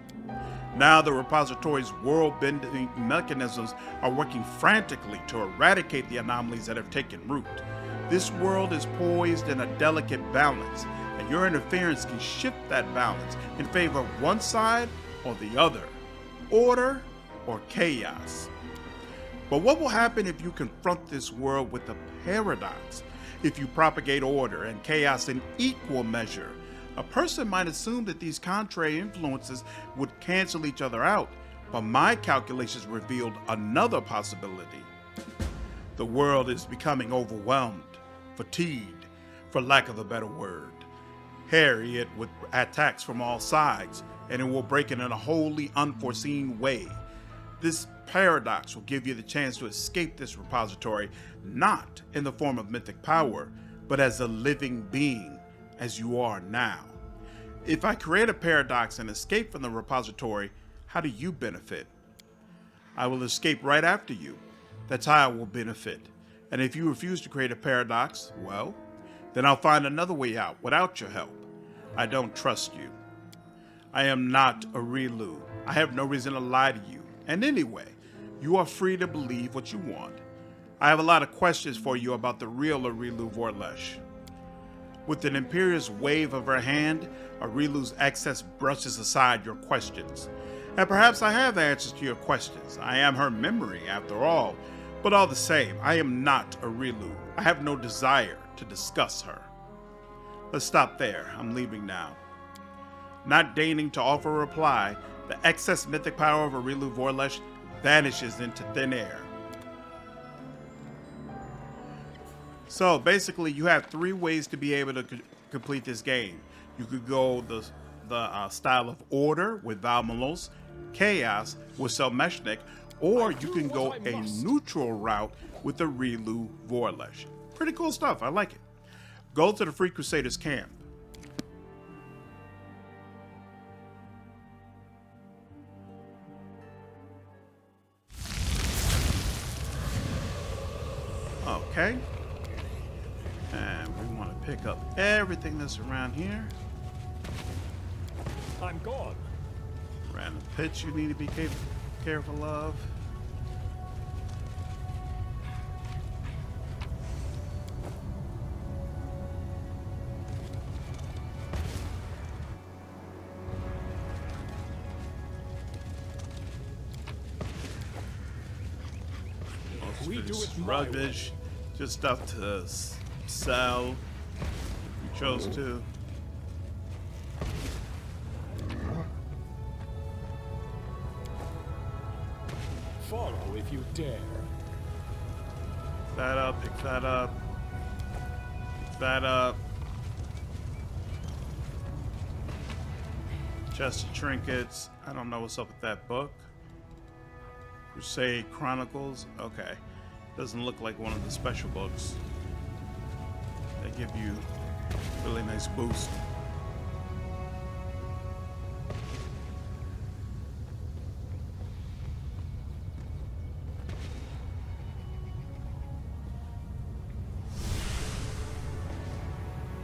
Now the repository's world-bending mechanisms are working frantically to eradicate the anomalies that have taken root. This world is poised in a delicate balance, and your interference can shift that balance in favor of one side or the other, order or chaos. But what will happen if you confront this world with a paradox? If you propagate order and chaos in equal measure? A person might assume that these contrary influences would cancel each other out, but my calculations revealed another possibility. The world is becoming overwhelmed, fatigued, for lack of a better word. Harry it with attacks from all sides, and it will break in a wholly unforeseen way. This paradox will give you the chance to escape this repository, not in the form of mythic power, but as a living being, as you are now. If I create a paradox and escape from the repository, how do you benefit? I will escape right after you. That's how I will benefit. And if you refuse to create a paradox, well, then I'll find another way out without your help. I don't trust you. I am not Arilu. I have no reason to lie to you. And anyway, you are free to believe what you want. I have a lot of questions for you about the real Arilu Vorlesh. With an imperious wave of her hand, Arilu's excess brushes aside your questions. And perhaps I have answers to your questions. I am her memory, after all. But all the same, I am not Arilu. I have no desire to discuss her. Let's stop there. I'm leaving now. Not deigning to offer a reply, the excess mythic power of Arilu Vorlesh vanishes into thin air. So basically, you have three ways to be able to complete this game. You could go the style of order with Valmalos, chaos with Silmeshnik, or you can go a neutral route with the Arilu Vorlesh. Pretty cool stuff. I like it. Go to the Free Crusaders camp. Oh, Okay. And we want to pick up everything that's around here. I'm gone. Random pits you need to be careful of. We do it my rubbish, just stuff to sell if you chose to. Follow if you dare. Pick that up, pick that up, pick that up. Chest of trinkets. I don't know what's up with that book. Crusade Chronicles. Okay. Doesn't look like one of the special books. They give you a really nice boost.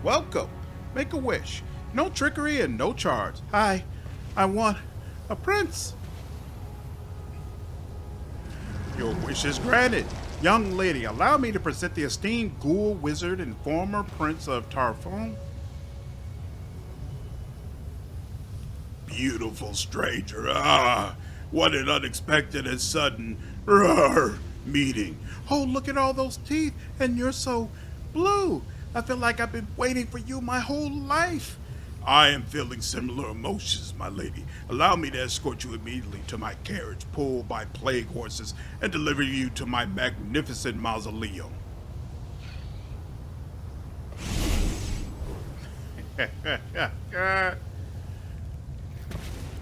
Welcome. Make a wish. No trickery and no charge. Hi. I want a prince. Your wish is granted. Young lady, allow me to present the esteemed ghoul wizard and former prince of Tarfon. Beautiful stranger. Ah, what an unexpected and sudden meeting. Oh, look at all those teeth, and you're so blue. I feel like I've been waiting for you my whole life. I am feeling similar emotions, my lady. Allow me to escort you immediately to my carriage pulled by plague horses and deliver you to my magnificent mausoleum.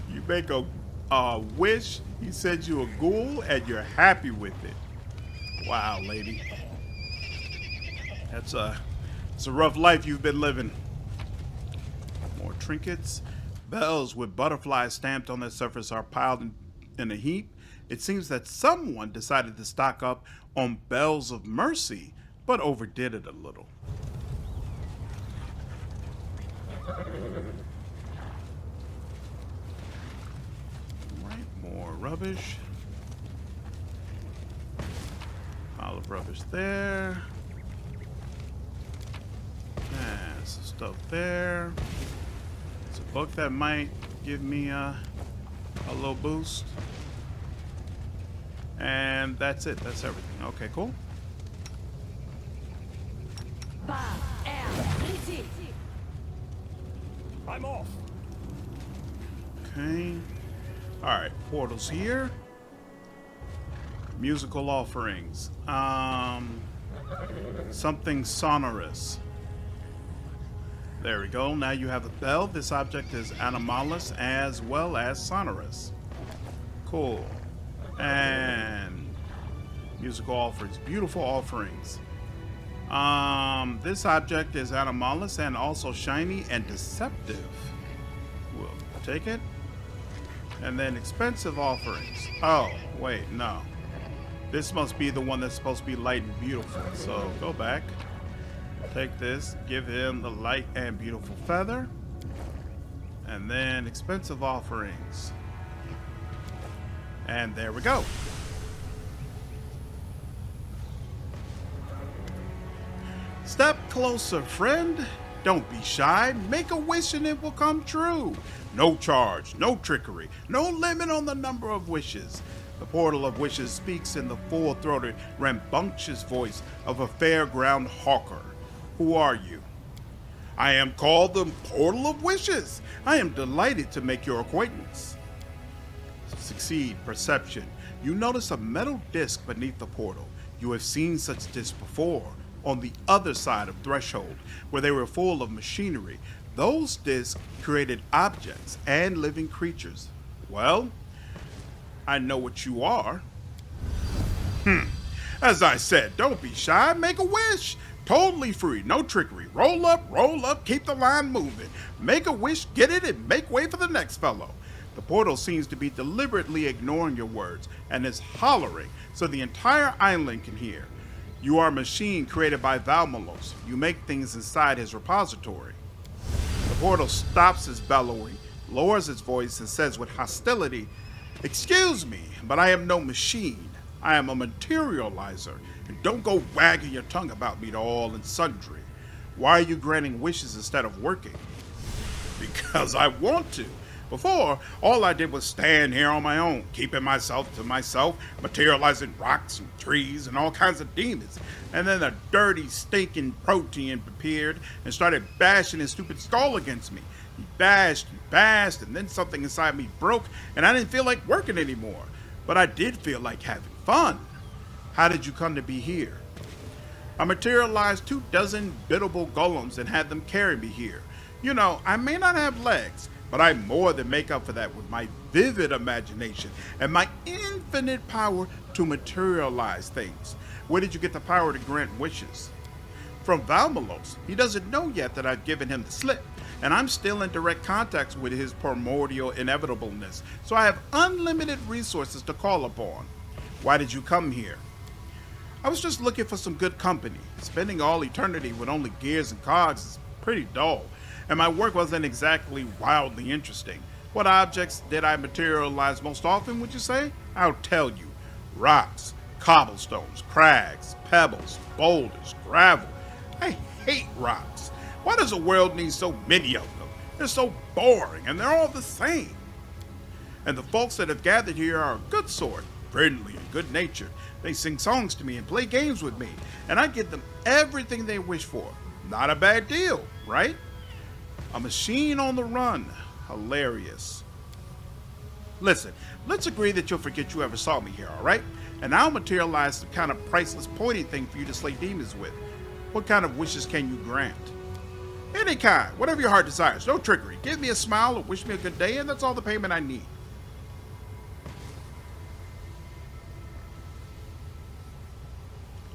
You make a wish, he sends you a ghoul, and you're happy with it. Wow, lady. It's a rough life you've been living. More trinkets. Bells with butterflies stamped on their surface are piled in a heap. It seems that someone decided to stock up on bells of mercy, but overdid it a little. Right, more rubbish. Pile of rubbish there. And some stuff there. It's a book that might give me a little boost. And that's it. That's everything. Okay, cool. I'm off. Okay. Alright, portals here. Musical offerings. Something sonorous. There we go. Now you have a bell. This object is anomalous as well as sonorous. Cool. And musical offerings. Beautiful offerings. This object is anomalous and also shiny and deceptive. We'll take it. And then expensive offerings. Oh, wait, no. This must be the one that's supposed to be light and beautiful. So go back. Take this, give him the light and beautiful feather. And then expensive offerings. And there we go. Step closer, friend. Don't be shy. Make a wish and it will come true. No charge, no trickery, no limit on the number of wishes. The portal of wishes speaks in the full-throated, rambunctious voice of a fairground hawker. Who are you? I am called the Portal of Wishes. I am delighted to make your acquaintance. Succeed, perception. You notice a metal disc beneath the portal. You have seen such discs before, on the other side of Threshold, where they were full of machinery. Those discs created objects and living creatures. Well, I know what you are. As I said, don't be shy, make a wish. Totally free, no trickery. Roll up, keep the line moving. Make a wish, get it, and make way for the next fellow. The portal seems to be deliberately ignoring your words and is hollering so the entire island can hear. You are a machine created by Valmalos. You make things inside his repository. The portal stops his bellowing, lowers its voice, and says with hostility, "Excuse me, but I am no machine. I am a materializer, and don't go wagging your tongue about me to all and sundry. Why are you granting wishes instead of working?" "Because I want to. Before, all I did was stand here on my own, keeping myself to myself, materializing rocks and trees and all kinds of demons. And then a dirty, stinking protean appeared and started bashing his stupid skull against me. He bashed, and then something inside me broke, and I didn't feel like working anymore. But I did feel like having fun." "How did you come to be here?" "I materialized 24 biddable golems and had them carry me here. You know, I may not have legs, but I more than make up for that with my vivid imagination and my infinite power to materialize things." "Where did you get the power to grant wishes?" "From Valmalos. He doesn't know yet that I've given him the slip, and I'm still in direct contact with his primordial inevitableness, so I have unlimited resources to call upon." "Why did you come here?" "I was just looking for some good company. Spending all eternity with only gears and cogs is pretty dull, and my work wasn't exactly wildly interesting. What objects did I materialize most often, would you say? I'll tell you. Rocks, cobblestones, crags, pebbles, boulders, gravel. I hate rocks. Why does the world need so many of them? They're so boring, and they're all the same. And the folks that have gathered here are a good sort, friendly and good-natured. They sing songs to me and play games with me, and I give them everything they wish for. Not a bad deal, right? A machine on the run. Hilarious. Listen, let's agree that you'll forget you ever saw me here, all right? And I'll materialize some kind of priceless pointy thing for you to slay demons with. What kind of wishes can you grant?" "Any kind, whatever your heart desires. No trickery. Give me a smile or wish me a good day, and that's all the payment I need."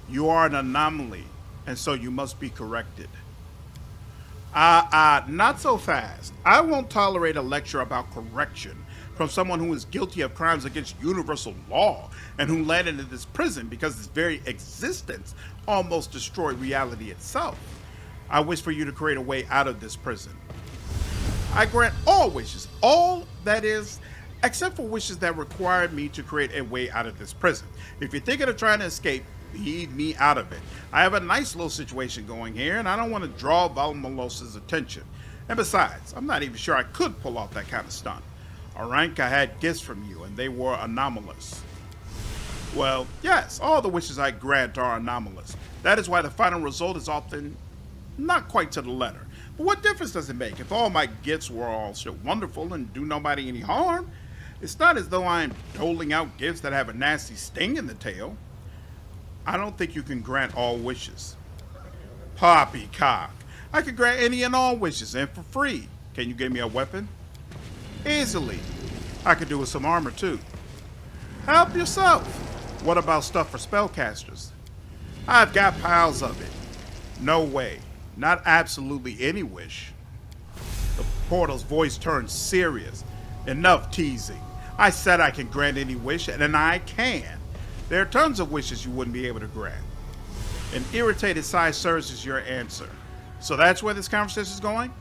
"You are an anomaly, and so you must be corrected." Not so fast. I won't tolerate a lecture about correction from someone who is guilty of crimes against universal law and who landed in this prison because its very existence almost destroyed reality itself. I wish for you to create a way out of this prison. I grant all wishes, all, that is, except for wishes that require me to create a way out of this prison. If you're thinking of trying to escape, leave me out of it. I have a nice little situation going here, and I don't want to draw Valmalos' attention. And besides, I'm not even sure I could pull off that kind of stunt. Iranka had gifts from you, and they were anomalous. Well, yes, all the wishes I grant are anomalous. That is why the final result is often not quite to the letter. But what difference does it make if all my gifts were all so wonderful and do nobody any harm? It's not as though I'm doling out gifts that have a nasty sting in the tail. I don't think you can grant all wishes. Poppycock. I could grant any and all wishes, and for free. Can you give me a weapon? Easily. I could do with some armor, too. Help yourself. What about stuff for spellcasters? I've got piles of it. No way. Not absolutely any wish. The portal's voice turned serious. Enough teasing. I said I can grant any wish, and I can. There are tons of wishes you wouldn't be able to grant. An irritated sigh serves as your answer. So that's where this conversation is going?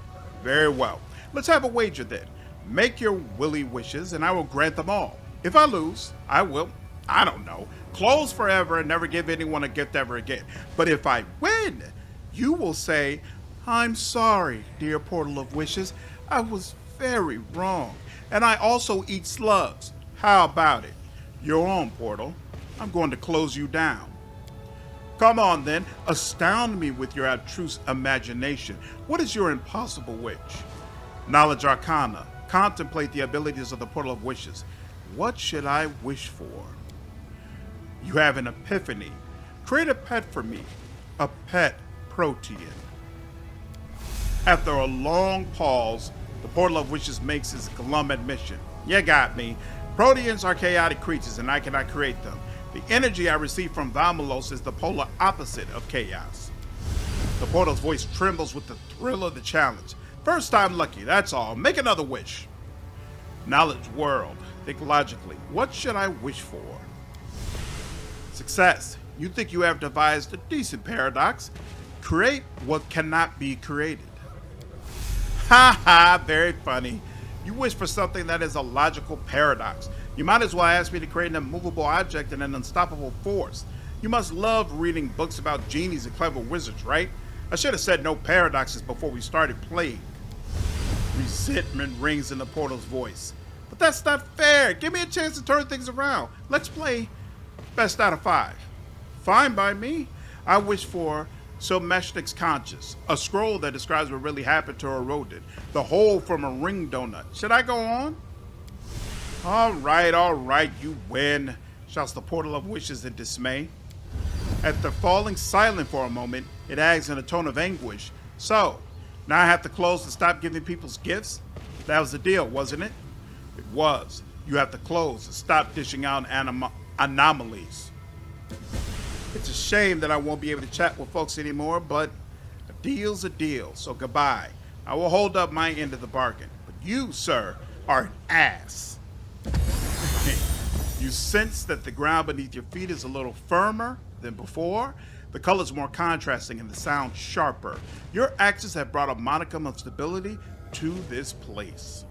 Very well. Let's have a wager then. Make your willy wishes, and I will grant them all. If I lose, I will, I don't know, close forever and never give anyone a gift ever again. But if I win, you will say, "I'm sorry, dear Portal of Wishes. I was very wrong. And I also eat slugs." How about it? You're on, Portal. I'm going to close you down. Come on, then. Astound me with your abstruse imagination. What is your impossible wish? Knowledge Arcana. Contemplate the abilities of the Portal of Wishes. What should I wish for? You have an epiphany. Create a pet for me. A pet protean. After a long pause, the Portal of Wishes makes its glum admission. You got me. Proteans are chaotic creatures, and I cannot create them. The energy I receive from Valmalos is the polar opposite of chaos. The portal's voice trembles with the thrill of the challenge. First time lucky, that's all. Make another wish. Knowledge world. Think logically. What should I wish for? Success. You think you have devised a decent paradox. Create what cannot be created. Ha ha, very funny. You wish for something that is a logical paradox. You might as well ask me to create an immovable object and an unstoppable force. You must love reading books about genies and clever wizards, right? I should have said no paradoxes before we started playing. Resentment rings in the portal's voice. But that's not fair. Give me a chance to turn things around. Let's play best out of 5. Fine by me. I wish for Someshnik's conscience, a scroll that describes what really happened to her rodent, the hole from a ring donut. Should I go on? All right, you win, shouts the portal of wishes in dismay. After falling silent for a moment, it adds in a tone of anguish. So, now I have to close to stop giving people's gifts? That was the deal, wasn't it? It was. You have to close and stop dishing out anomalies. It's a shame that I won't be able to chat with folks anymore, but a deal's a deal, so goodbye. I will hold up my end of the bargain. But you, sir, are an ass. You sense that the ground beneath your feet is a little firmer than before. The color's more contrasting and the sound sharper. Your actions have brought a modicum of stability to this place.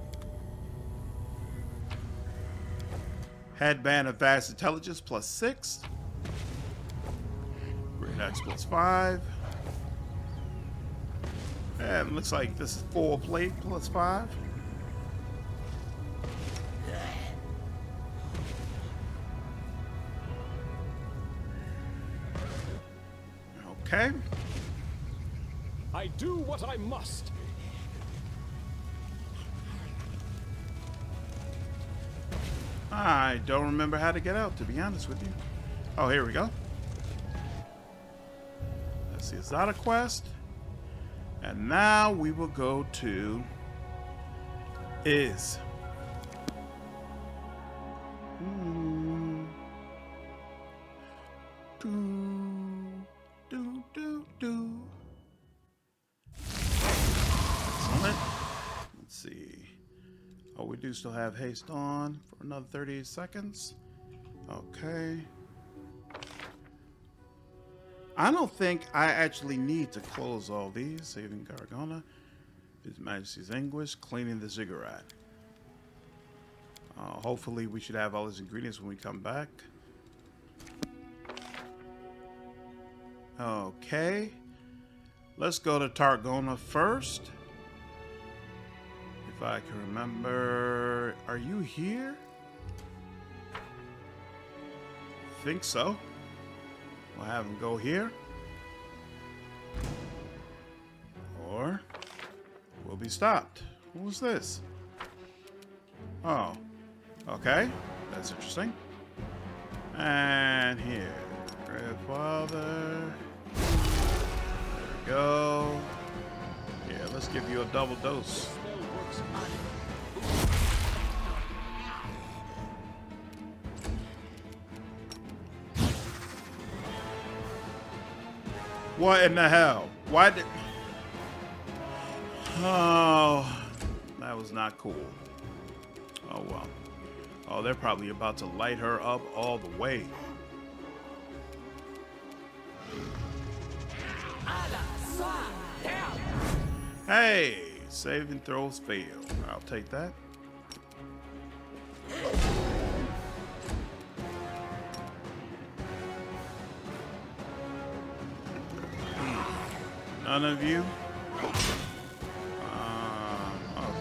Headband of Vast Intelligence +6. Great Axe +5. And looks like this is full plate +5. Okay. I do what I must. I don't remember how to get out, to be honest with you. Oh, here we go. Let's see, is that a quest? And now we will go to Is. Excellent. Let's see. Oh, we do still have haste on for another 38 seconds. Okay. I don't think I actually need to close all these. Saving Gargona, His Majesty's Anguish, cleaning the ziggurat. Hopefully we should have all his ingredients when we come back. Okay. Let's go to Targona first. If I can remember. Are you here? Think so. We'll have him go here. Or we'll be stopped. What was this? Oh. Okay. That's interesting. And here. Grandfather. There we go. Yeah, let's give you a double dose. What in the hell? Why did... Oh, that was not cool. Oh, well. Oh, they're probably about to light her up all the way. Hey, saving throws fail. I'll take that. None of you.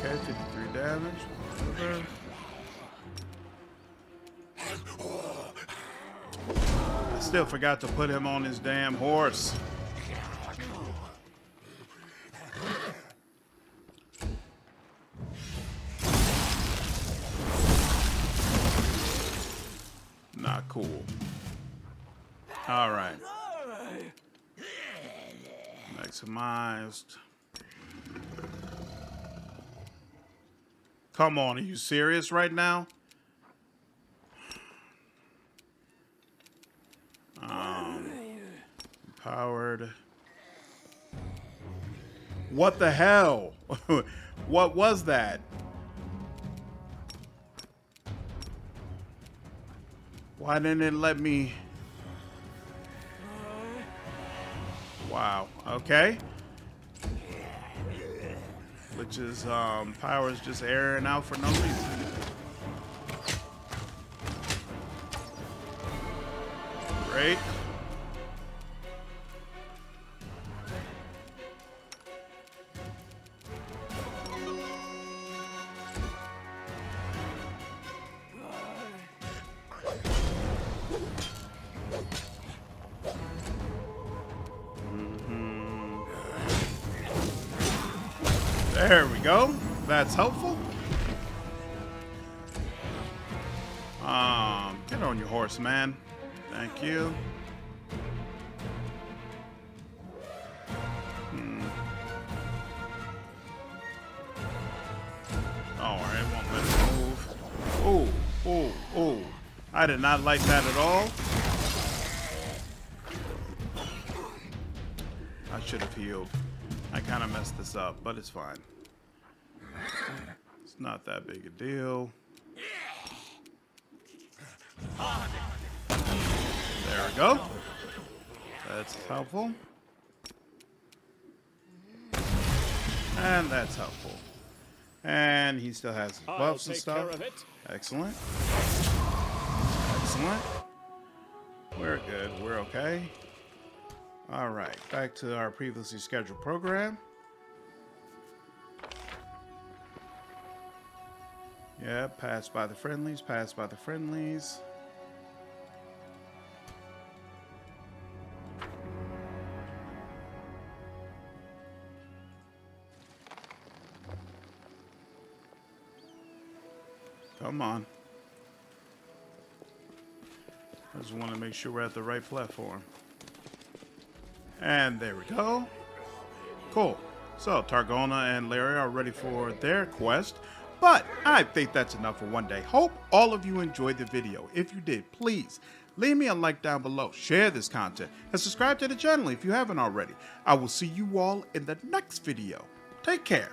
Okay, 53 damage. Whatever. I still forgot to put him on his damn horse. Not cool. All right. Maximized. Come on, are you serious right now? Empowered. What the hell? What was that? Why didn't it let me? Wow. Okay. Lich's power is just airing out for no reason. Great. There we go. That's helpful. Get on your horse, man. Thank you. Alright, won't let me move. Oh, oh, oh. I did not like that at all. I should have healed. I kind of messed this up, but it's fine. It's not that big a deal. There we go. That's helpful. And that's helpful. And he still has his buffs and stuff. Excellent. Excellent. We're good. We're okay. Alright, back to our previously scheduled program. Yeah, pass by the friendlies, pass by the friendlies. Come on. I just want to make sure we're at the right platform. And there we go. Cool. So, Targona and Larial are ready for their quest. But I think that's enough for one day. Hope all of you enjoyed the video. If you did, please leave me a like down below. Share this content. And subscribe to the channel if you haven't already. I will see you all in the next video. Take care.